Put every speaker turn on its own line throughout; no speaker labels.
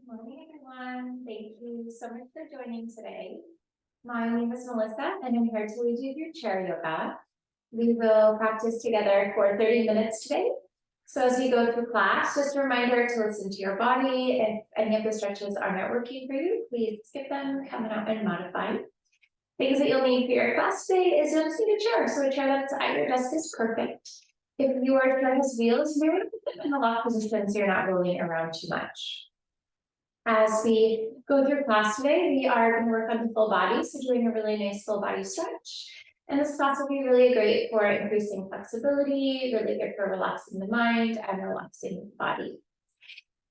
Morning, everyone. Thank you so much for joining today. My name is Melissa, and I'm here to lead you through chair yoga. We will practice together for 30 minutes today. So as we go through class, just a reminder to listen to your body. If any of the stretches are not working for you, please skip them, come out and modify. Things that you'll need for your class today is you'll just need a chair. So a chair that's at your desk is perfect. If your chair has wheels, maybe put them in the lock position so you're not rolling around too much. As we go through class today, we are going to work on the full body, so doing a really nice full body stretch. And this class will be really great for increasing flexibility, really good for relaxing the mind and relaxing the body.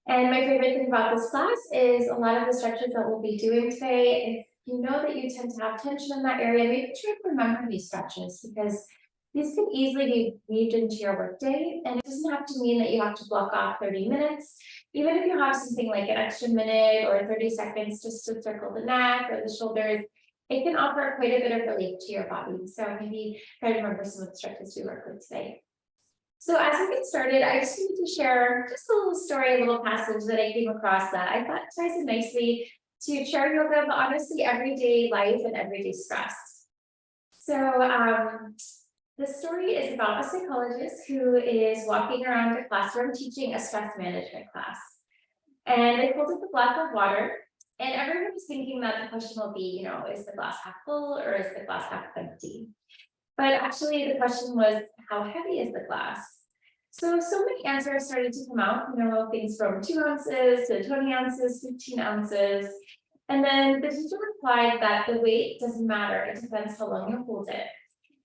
And my favorite thing about this class is a lot of the stretches that we'll be doing today. If you know that you tend to have tension in that area, maybe try to remember these stretches because these can easily be weaved into your workday, and it doesn't have to mean that you have to block off 30 minutes. Even if you have something like an extra minute or 30 seconds just to circle the neck or the shoulders, it can offer quite a bit of relief to your body. So maybe try to remember some of the stretches we work with today. So as we get started, I just need to share just a little story, a little passage that I came across that I thought ties in nicely to chair yoga, but honestly, everyday life and everyday stress. So the story is about a psychologist who is walking around a classroom teaching a stress management class. And they pulled up a glass of water, and everyone was thinking that the question will be, is the glass half full or is the glass half empty? But actually the question was, how heavy is the glass? So many answers started to come out, things from 2 ounces to 20 ounces, 15 ounces. And then the teacher replied that the weight doesn't matter, it depends how long you hold it.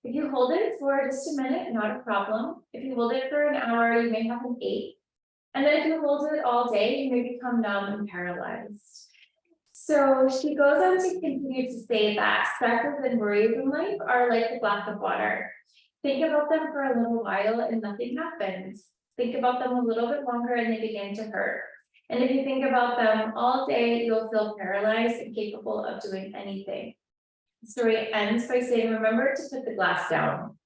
If you hold it for just a minute, not a problem. If you hold it for an hour, you may have an ache. And then if you hold it all day, you may become numb and paralyzed. So she goes on to continue to say that stresses and worries in life are like a glass of water. Think about them for a little while and nothing happens. Think about them a little bit longer and they begin to hurt. And if you think about them all day, you'll feel paralyzed and incapable of doing anything. The story ends by saying, remember to put the glass down.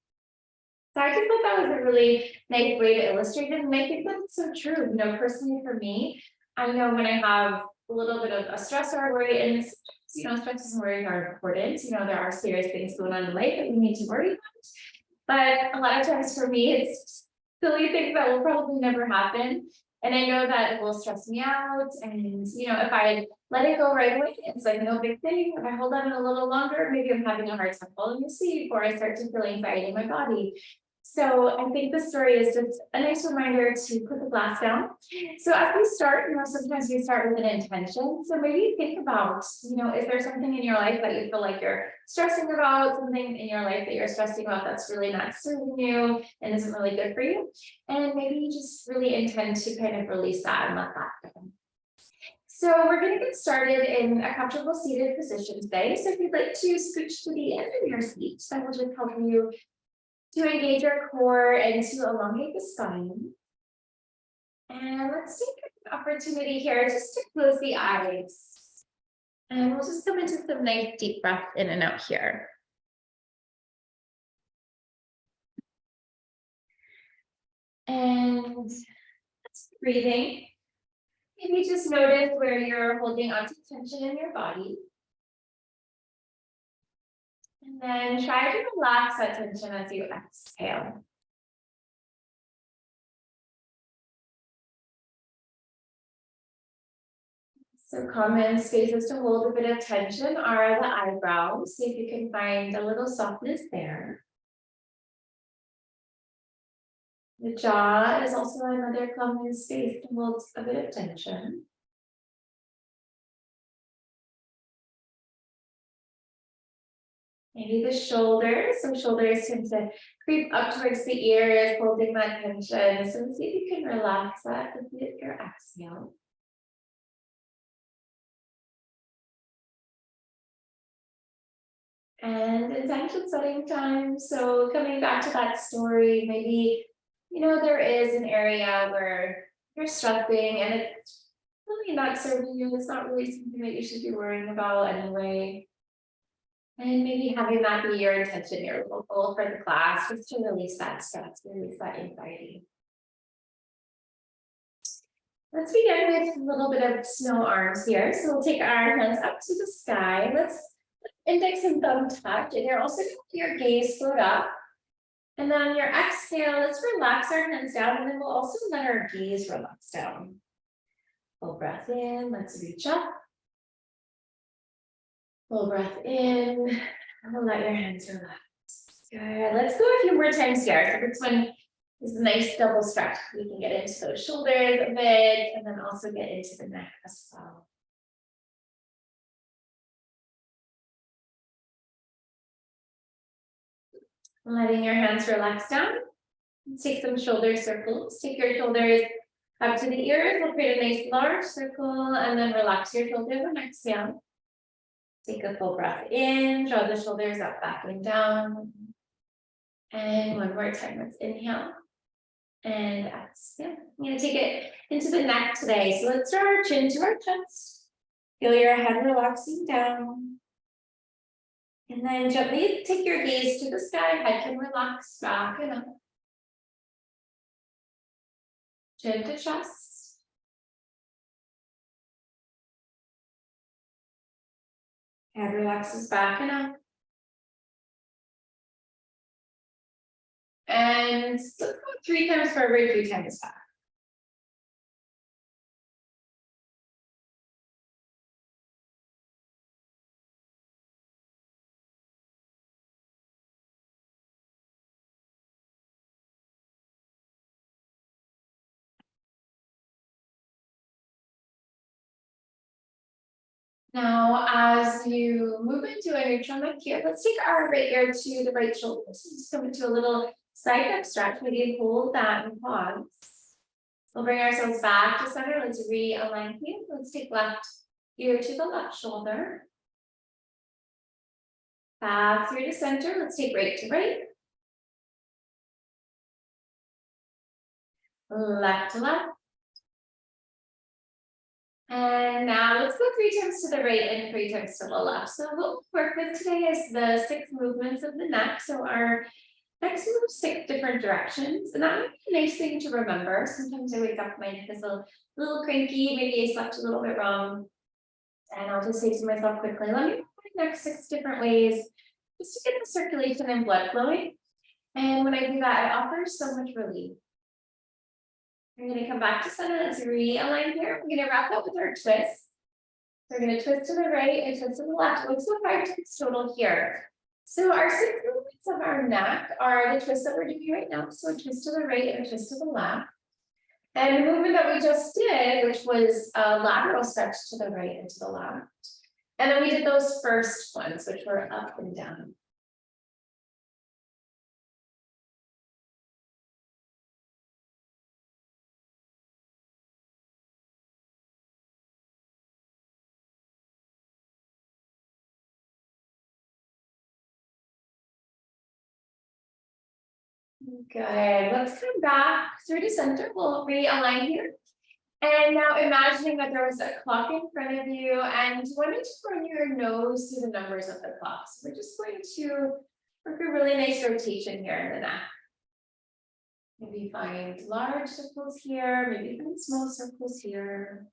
So I just thought that was a really nice way to illustrate it. And I think that's so true. Personally for me, I know when I have a little bit of a stress or a worry, and stresses and worries are important. There are serious things going on in life that we need to worry about. But a lot of times for me, it's silly things that will probably never happen. And I know that it will stress me out. And, if I let it go right away, it's like no big thing. If I hold on a little longer, maybe I'm having a hard time falling asleep or I start to feel anxiety in my body. So I think the story is just a nice reminder to put the glass down. So as we start, sometimes we start with an intention. So maybe think about, is there something in your life that you feel like you're stressing about, something in your life that you're stressing about that's really not serving you and isn't really good for you? And maybe you just really intend to kind of release that and let that go. So we're going to get started in a comfortable seated position today. So if you'd like to scooch to the end of your seat, that will just help you to engage your core and to elongate the spine. And let's take an opportunity here just to close the eyes. And we'll just come into some nice deep breath in and out here. And that's breathing. Maybe just notice where you're holding onto tension in your body. And then try to relax that tension as you exhale. So common spaces to hold a bit of tension are the eyebrows. See if you can find a little softness there. The jaw is also another common space to hold a bit of tension. Maybe the shoulders. So shoulders tend to creep up towards the ears, holding that tension. So see if you can relax that with your exhale. And intention setting time. So coming back to that story, maybe, there is an area where you're stressing and it's really not serving you. It's not really something that you should be worrying about anyway. And maybe having that be your intention, your little goal for the class, just to release that stress, release that anxiety. Let's begin with a little bit of snow arms here. So we'll take our hands up to the sky. Let's index and thumb touch, and you're also going to let your gaze float up. And then on your exhale, let's relax our hands down, and then we'll also let our gaze relax down. Full breath in, let's reach up. Full breath in, and let your hands relax. Good. Let's go a few more times here. So this one is a nice double stretch. We can get into those shoulders a bit, and then also get into the neck as well. Letting your hands relax down. Take some shoulder circles. Take your shoulders up to the ears. We'll create a nice large circle, and then relax your shoulders on exhale. Take a full breath in, draw the shoulders up, back and down. And one more time, let's inhale and exhale. I'm going to take it into the neck today. So let's draw our chin to our chest. Feel your head relaxing down. And then gently take your gaze to the sky. Head can relax back and up. Chin to chest. Head relaxes back and up. And let's go 3 times forward, 3 times back. Now, as you move into a neutral neck here, let's take our right ear to the right shoulder. So just come into a little side neck stretch. Maybe hold that and pause. We'll bring ourselves back to center. Let's realign here. Let's take left ear to the left shoulder. Back through to center. Let's take right to right. Left to left. And now let's go 3 times to the right and 3 times to the left. So what we'll work with today is the 6 movements of the neck. So our neck moves 6 different directions. And that might be a nice thing to remember. Sometimes I wake up, my neck is a little cranky, maybe I slept a little bit wrong. And I'll just say to myself quickly, let me move my neck 6 different ways, just to get the circulation and blood flowing. And when I do that, it offers so much relief. I'm going to come back to center. Let's realign here. We're going to wrap that with our twist. We're going to twist to the right and twist to the left. Let's go 5 times total here. So our 6 movements of our neck are the twists that we're doing right now. So a twist to the right and a twist to the left. And the movement that we just did, which was a lateral stretch to the right and to the left. And then we did those first ones, which were up and down. Good. Let's come back through to center. We'll realign here. And now imagining that there was a clock in front of you and you wanted to run your nose through the numbers of the clock. So we're just going to work a really nice rotation here in the neck. Maybe find large circles here, maybe find small circles here.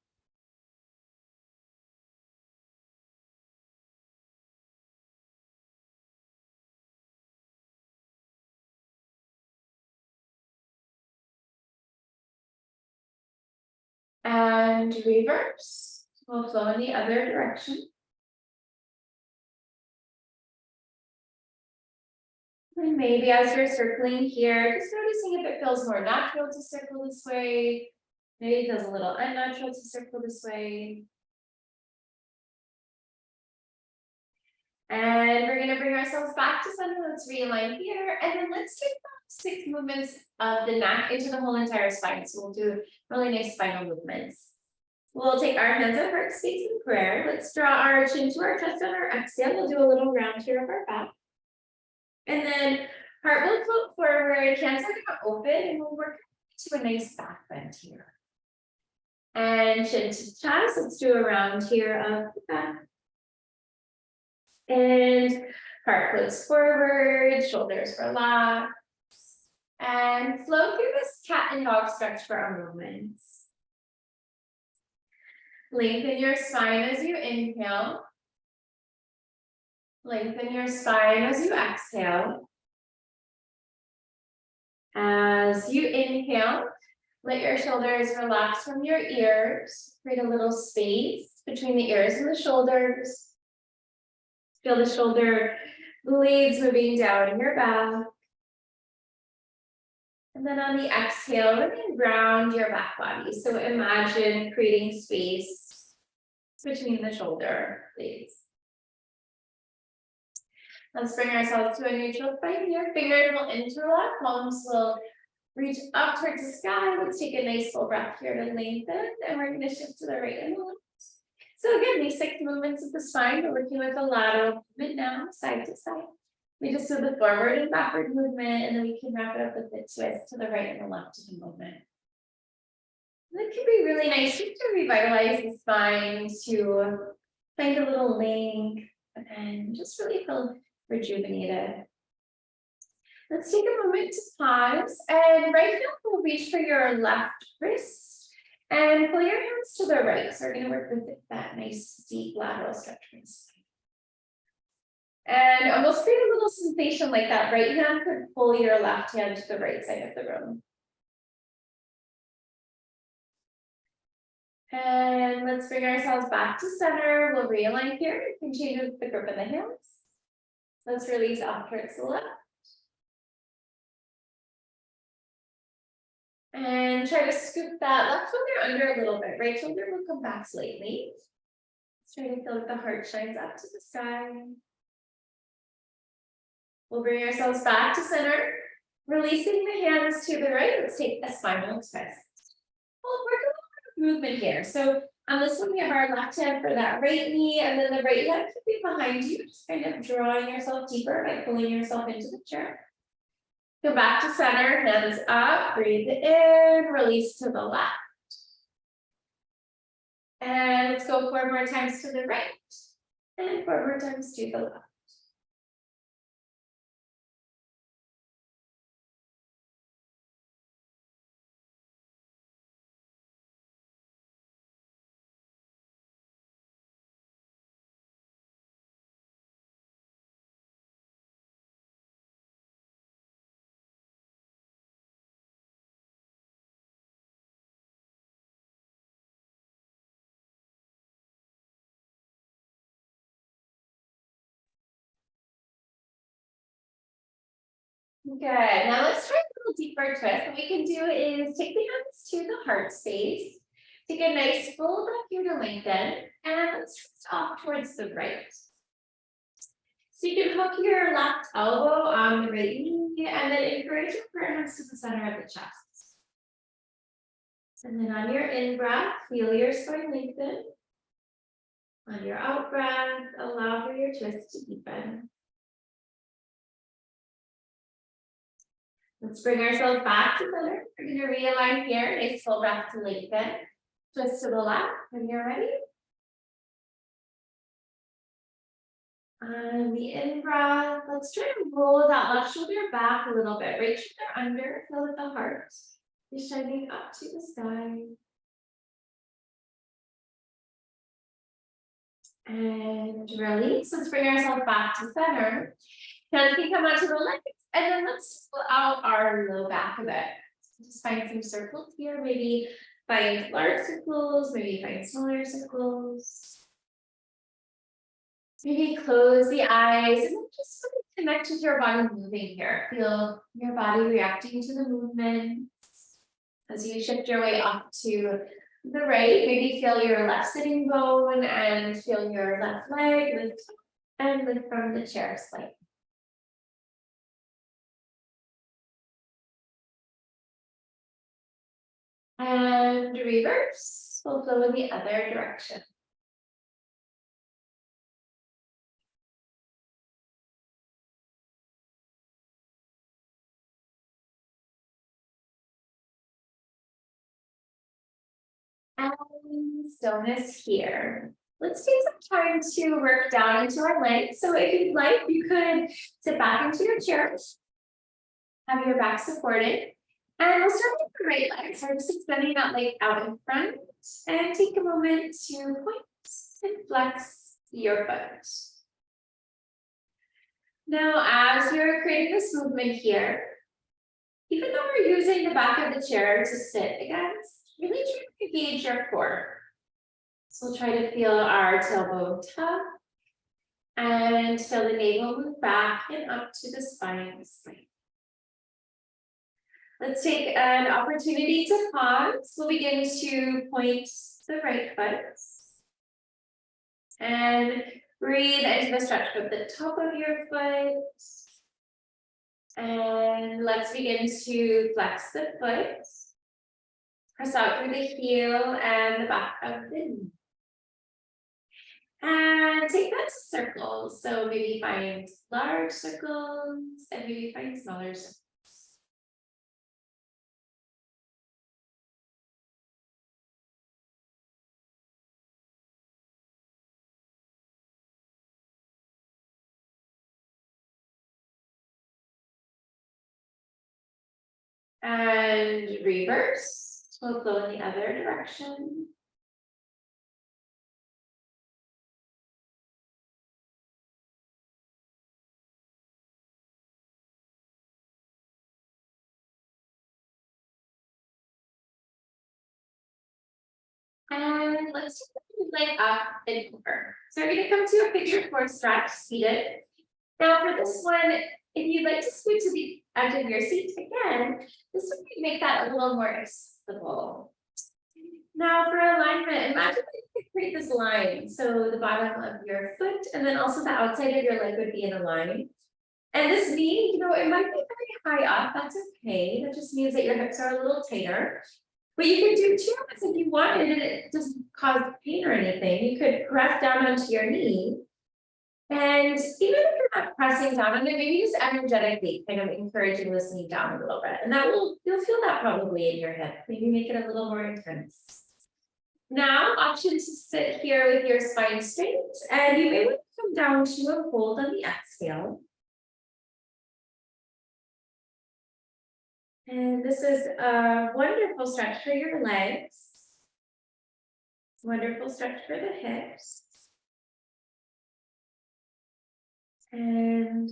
And reverse. We'll flow in the other direction. And maybe as you're circling here, just noticing if it feels more natural to circle this way. Maybe it feels a little unnatural to circle this way. And we're going to bring ourselves back to center. Let's realign here. And then let's take 6 movements of the neck into the whole entire spine. So we'll do really nice spinal movements. We'll take our hands at heart space in prayer. Let's draw our chin to our chest on our exhale. We'll do a little round here of our back. And then heart will float forward, hands are going to open, and we'll work to a nice back bend here. And chin to chest. Let's do a round here of the back. And heart floats forward, shoulders relax. And flow through this cat and dog stretch for our movements. Lengthen your spine as you inhale. Lengthen your spine as you exhale. As you inhale, let your shoulders relax from your ears. Create a little space between the ears and the shoulders. Feel the shoulder blades moving down your back. And then on the exhale, really ground your back body. So imagine creating space between the shoulder blades. Let's bring ourselves to a neutral spine here. Fingers will interlock, palms will reach up towards the sky. Let's take a nice full breath here to lengthen, and we're going to shift to the right and the left. So again, these 6 movements of the spine, we're working with a lateral movement now, side to side. We just do the forward and backward movement, and then we can wrap it up with the twist to the right and the left of the movement. That can be really nice just to revitalize the spine, to find a little length, and just really feel rejuvenated. Let's take a moment to pause, and right now we'll reach for your left wrist and pull your hands to the right. So we're going to work with that nice deep lateral stretch from the spine. And almost create a little sensation like that right hand could pull your left hand to the right side of the room. And let's bring ourselves back to center. We'll realign here. You can change the grip of the hands. Let's release off towards the left. And try to scoop that left shoulder under a little bit. Right shoulder will come back slightly. Let's try to feel like the heart shines up to the sky. We'll bring ourselves back to center. Releasing the hands to the right. Let's take a spinal twist. We'll work a little bit of movement here. So on this one, we have our left hand for that right knee, and then the right hand could be behind you. Just kind of drawing yourself deeper by pulling yourself into the chair. Go back to center, hands up, breathe in, release to the left. And let's go 4 more times to the right, and 4 more times to the left. Good. Now let's try a little deeper twist. What we can do is take the hands to the heart space. Take a nice full breath here to lengthen, and let's twist off towards the right. So you can hook your left elbow on the right knee, and then encourage your hands to the center of the chest. And then on your in breath, feel your spine lengthen. On your out breath, allow for your twist to deepen. Let's bring ourselves back to center. We're going to realign here. Nice full breath to lengthen. Twist to the left when you're ready. On the in breath, let's try to roll that left shoulder back a little bit. Right shoulder under, feel with the heart is shining up to the sky. And release. Let's bring ourselves back to center. Hands can come onto the legs. And then let's pull out our low back a bit. Just find some circles here. Maybe find large circles, maybe find smaller circles. Maybe close the eyes and then just sort of connect with your body moving here. Feel your body reacting to the movements. As you shift your way up to the right, maybe feel your left sitting bone and feel your left leg lift and lift from the chair slightly. And reverse, we'll flow in the other direction. And stillness here. Let's take some time to work down into our legs. So if you'd like, you could sit back into your chair, have your back supported. And we'll start with the right leg. So we're just extending that leg out in front. and take a moment to point and flex your foot. Now, as you're creating this movement here, even though we're using the back of the chair to sit against, really try to engage your core. So we'll try to feel our tailbone tuck and feel the navel move back and up to the spine. Let's take an opportunity to pause. We'll begin to point the right foot and breathe into the stretch of the top of your foot. And let's begin to flex the foot. Press out through the heel and the back of the knee. And take that to circles. So maybe find large circles and maybe find smaller circles. And reverse. We'll go in the other direction. And let's take the leg up and over. So we're going to come to a picture core stretch, seated. Now for this one, if you'd like to scoot to the edge of your seat again, this would make that a little more accessible. Now for alignment, imagine that you could create this line. So the bottom of your foot and then also the outside of your leg would be in a line. And this knee, it might be very high up, that's okay. That just means that your hips are a little tighter. But you could do two of this if you wanted and it doesn't cause pain or anything. You could press down onto your knee. And even if you're not pressing down on it, maybe just energetically kind of encouraging this knee down a little bit. And you'll feel that probably in your hip. Maybe make it a little more intense. Now, option to sit here with your spine straight. And you may want to come down to a hold on the exhale. And this is a wonderful stretch for your legs. Wonderful stretch for the hips. And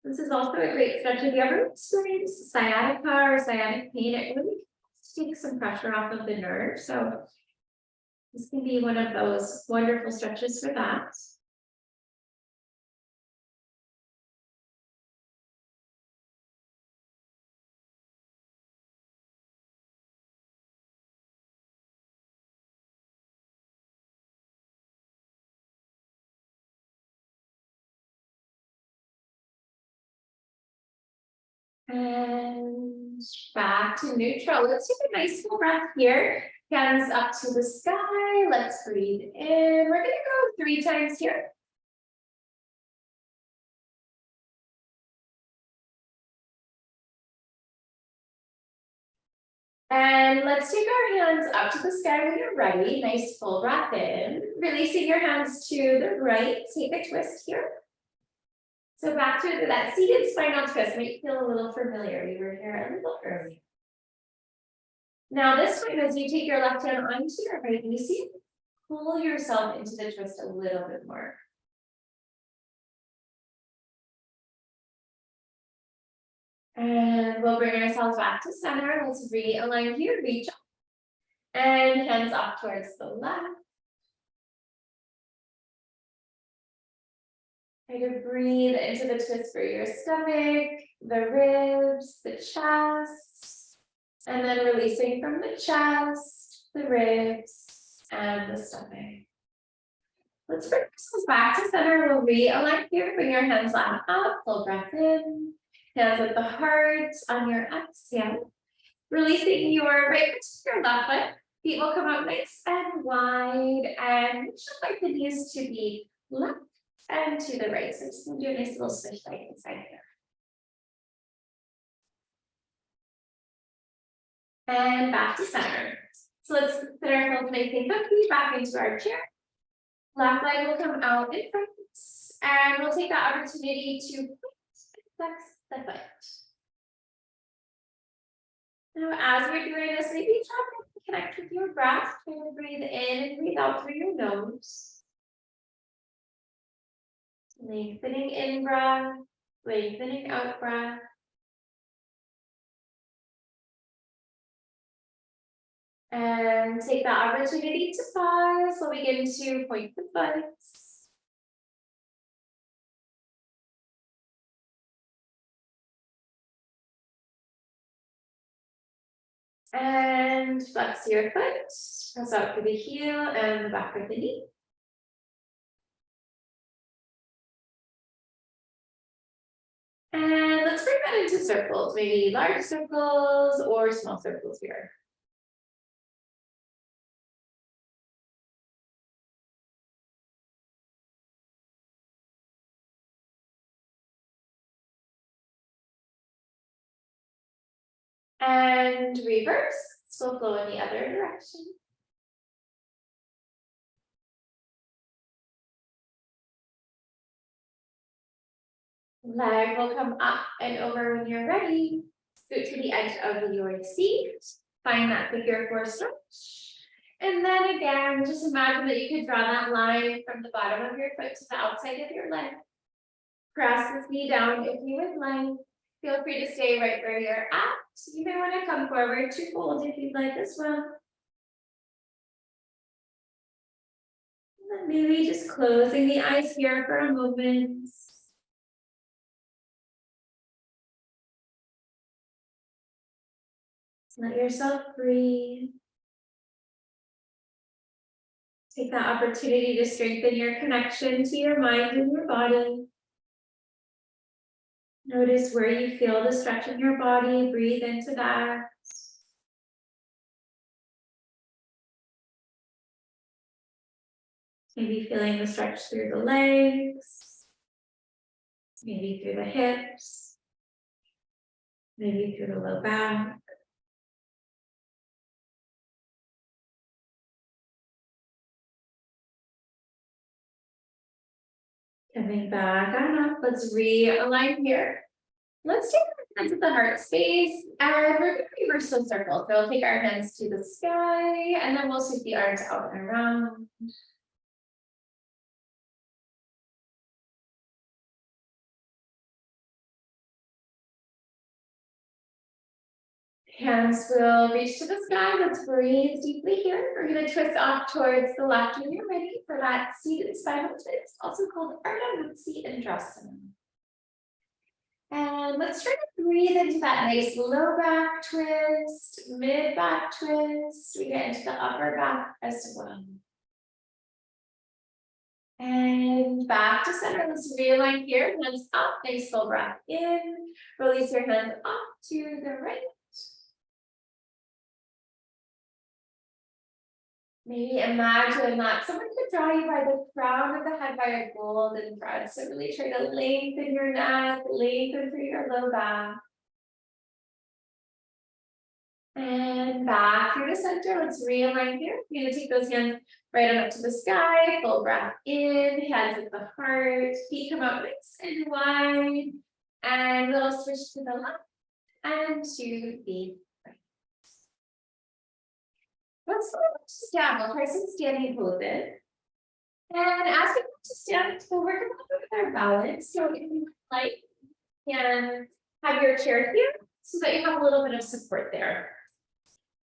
this is also a great stretch. If you ever experience sciatica or sciatic pain, it really takes some pressure off of the nerve. So this can be one of those wonderful stretches for that. And back to neutral. Let's take a nice full breath here. Hands up to the sky. Let's breathe in. We're going to go 3 times here. And let's take our hands up to the sky when you're ready. Nice full breath in. Releasing your hands to the right. Take a twist here. So back to that seated spinal twist. Might feel a little familiar. We were here a little early. Now this time, as you take your left hand onto your right knee, see, pull yourself into the twist a little bit more. And we'll bring ourselves back to center. Let's realign here, reach up. And hands up towards the left. Try to breathe into the twist for your stomach, the ribs, the chest. And then releasing from the chest, the ribs, and the stomach. Let's bring ourselves back to center. We'll realign here. Bring your hands up, full breath in. Hands at the heart on your exhale. Releasing your right foot to your left foot. Feet will come out nice and wide. And make sure like the knees to be left and to the right. So just gonna do a nice little switch like inside here. And back to center. So let's put ourselves nice and comfy back into our chair. Left leg will come out in front. And we'll take that opportunity to flex the foot. Now, as we're doing this, maybe drop connect with your breath. Try to breathe in and breathe out through your nose. Lengthening in breath, lengthening out breath. And take that opportunity to pause. We'll begin to point the foot. And flex your foot, press out through the heel and the back of the knee. And let's bring that into circles, maybe large circles or small circles here. And reverse, so flow in the other direction. Leg will come up and over when you're ready. Scoot to the edge of your seat. Find that figure 4 stretch. And then again, just imagine that you could draw that line from the bottom of your foot to the outside of your leg. Press this knee down if you would like. Feel free to stay right where you're at. You may want to come forward to fold if you'd like as well. And then maybe just closing the eyes here for a moment. Let yourself breathe. Take that opportunity to strengthen your connection to your mind and your body. Notice where you feel the stretch in your body. Breathe into that. Maybe feeling the stretch through the legs. Maybe through the hips. Maybe through the low back. Coming back on up, let's realign here. Let's take our hands at the heart space and we're going to reverse the circle. So we'll take our hands to the sky and then we'll sweep the arms out and around. Hands will reach to the sky. Let's breathe deeply here. We're going to twist off towards the left when you're ready for that seated spinal twist, also called Ardha Uttanasana. And let's try to breathe into that nice low back twist, mid back twist. We get into the upper back as well. And back to center. Let's realign here. Hands up. Nice full breath in. Release your hands up to the right. Maybe imagine that someone could draw you by the crown of the head by a golden thread. So really try to lengthen your neck, lengthen through your low back. And back through the center. Let's realign here. You're going to take those hands right on up to the sky. Full breath in, hands at the heart. Feet come out nice and wide. And we'll switch to the left and to the right. Let's go to stand. We'll try some standing poses. And as we go to stand, we'll work a little bit with our balance. So if you like, you can have your chair here so that you have a little bit of support there.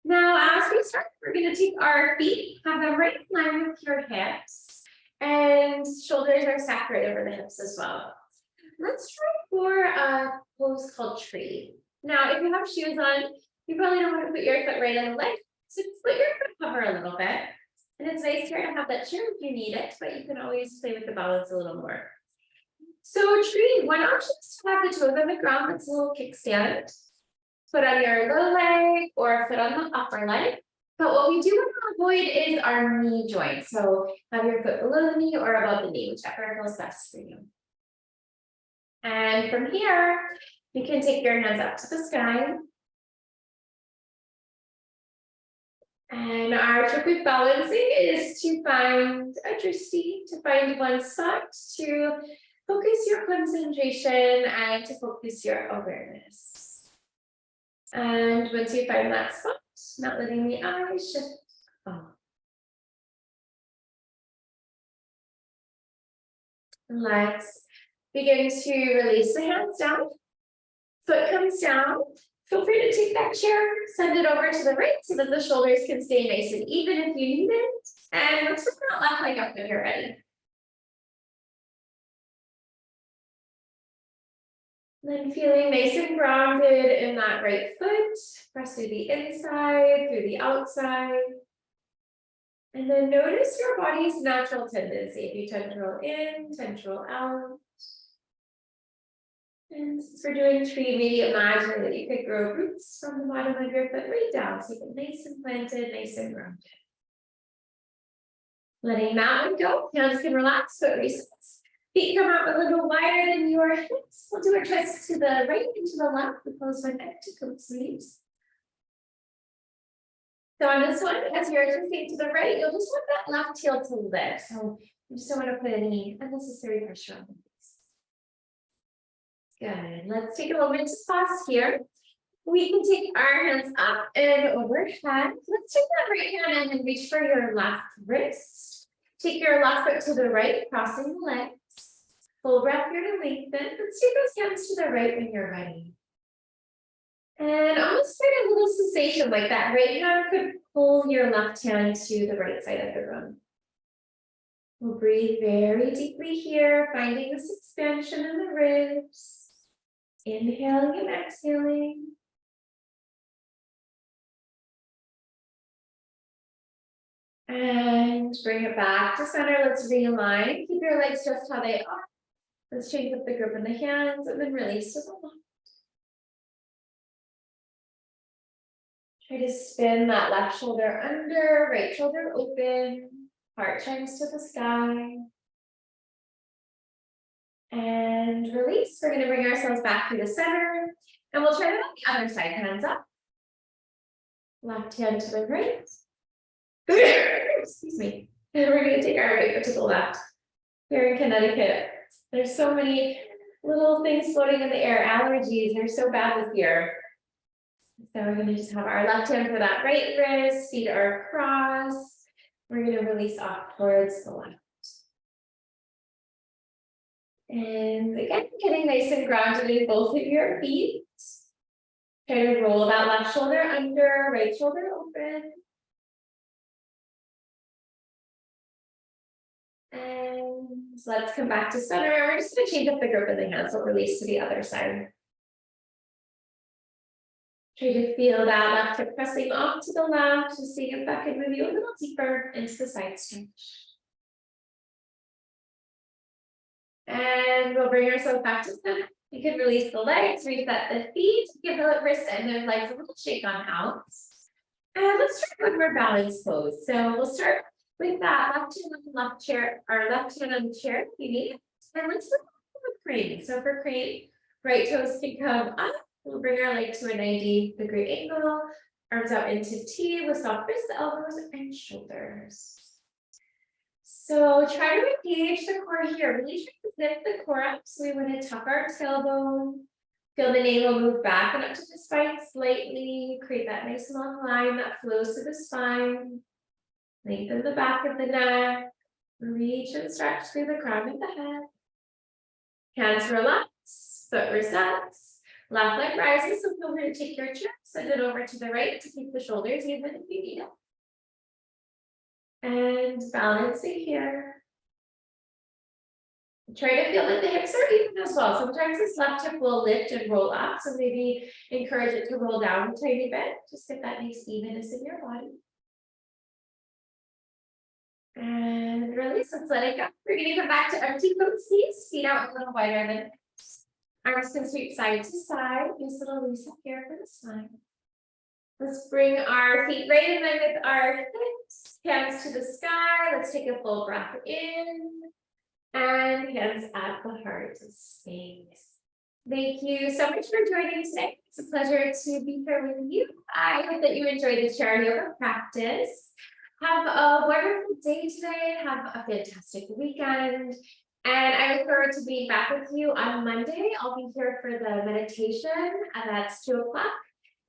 Now, as we start, we're going to take our feet, have them right in line with your hips, and shoulders are stacked right over the hips as well. Let's try for a pose called tree. Now, if you have shoes on, you probably don't want to put your foot right on the leg. So just let your foot cover a little bit. And it's nice here to have that chair if you need it, but you can always play with the balance a little more. So tree, one option is to have the toes on the ground. That's a little kickstand. Foot on your low leg or foot on the upper leg. But what we do want to avoid is our knee joint. So have your foot below the knee or above the knee, whichever feels best for you. And from here, you can take your hands up to the sky. And our trick with balancing is to find a drishti, to find one spot, to focus your concentration and to focus your awareness. And once you find that spot, not letting the eyes shift off. Let's begin to release the hands down. Foot comes down. Feel free to take that chair, send it over to the right so that the shoulders can stay nice and even if you need it. And let's bring that left leg up when you're ready. Then feeling nice and grounded in that right foot, press through the inside, through the outside. And then notice your body's natural tendency. If you tend to roll in, tend to roll out. And since we're doing tree, maybe imagine that you could grow roots from the bottom of your foot right down. So you get nice and planted, nice and grounded. Letting that one go, hands can relax, foot resets. Feet come out a little wider than your hips. We'll do a twist to the right and to the left. We close one neck to coat sleeves. So on this one, as you're twisting to the right, you'll just want that left heel to lift. So you just don't want to put any unnecessary pressure on the face. Good. Let's take a moment to pause here. We can take our hands up and overhead. Let's take that right hand and reach for your left wrist. Take your left foot to the right, crossing the legs. Full breath here to lengthen. Let's take those hands to the right when you're ready. And almost get a little sensation like that right hand could pull your left hand to the right side of the room. We'll breathe very deeply here, finding this expansion in the ribs. Inhaling and exhaling. And bring it back to center. Let's realign. Keep your legs just how they are. Let's change up the grip in the hands and then release to the left. Try to spin that left shoulder under, right shoulder open, heart shines to the sky. And release. We're going to bring ourselves back to the center. And we'll try that on the other side. Hands up. Left hand to the right. Excuse me. And we're going to take our right foot to the left. Here in Connecticut, there's so many little things floating in the air. Allergies, they're so bad this year. So we're going to just have our left hand for that right wrist, feet are crossed. We're going to release off towards the left. And again, getting nice and grounded in both of your feet. Try to roll that left shoulder under, right shoulder open. And let's come back to center. We're just going to change up the grip of the hands. So release to the other side. Try to feel that left hip pressing off to the left, just seeing if that can move you a little deeper into the side stretch. And we'll bring ourselves back to center. You can release the legs, reset the feet, give the wrists and the legs a little shake on out. And let's try one more balance pose. So we'll start with that left hand on the left chair, or left hand on the chair if you need it. And let's look for crane. So for crane, right toes can come up. We'll bring our leg to a 90-degree angle, arms out into T with soft wrists, elbows, and shoulders. So try to engage the core here. Really try to lift the core up. So we want to tuck our tailbone. Feel the navel move back and up to the spine slightly. Create that nice long line that flows to the spine. Lengthen the back of the neck. Reach and stretch through the crown of the head. Hands relax. Foot resets. Left leg rises, so feel free to take your chair, send it over to the right to keep the shoulders even if you need it. And balancing here. Try to feel that the hips are even as well. Sometimes this left hip will lift and roll up, so maybe encourage it to roll down a tiny bit. Just get that nice evenness in your body. And release, let's let it go. We're going to come back to empty coat sleeves, feet out a little wider than hips. Arms can sweep side to side. Nice little reset here for the spine. Let's bring our feet right in line with our hips. Hands to the sky. Let's take a full breath in. And hands at the heart of space. Thank you so much for joining today. It's a pleasure to be here with you. I hope that you enjoyed the chair yoga practice. Have a wonderful day today. Have a fantastic weekend. And I look forward to being back with you on Monday. I'll be here for the meditation, and that's 2 o'clock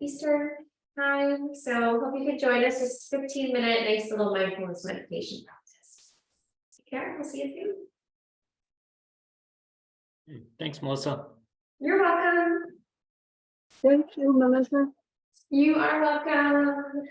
Eastern.
time. So hope you could join us. Just 15-minute nice little mindfulness meditation practice. Take care. We'll see you soon.
Thanks, Melissa.
You're welcome.
Thank you, Melissa.
You are welcome.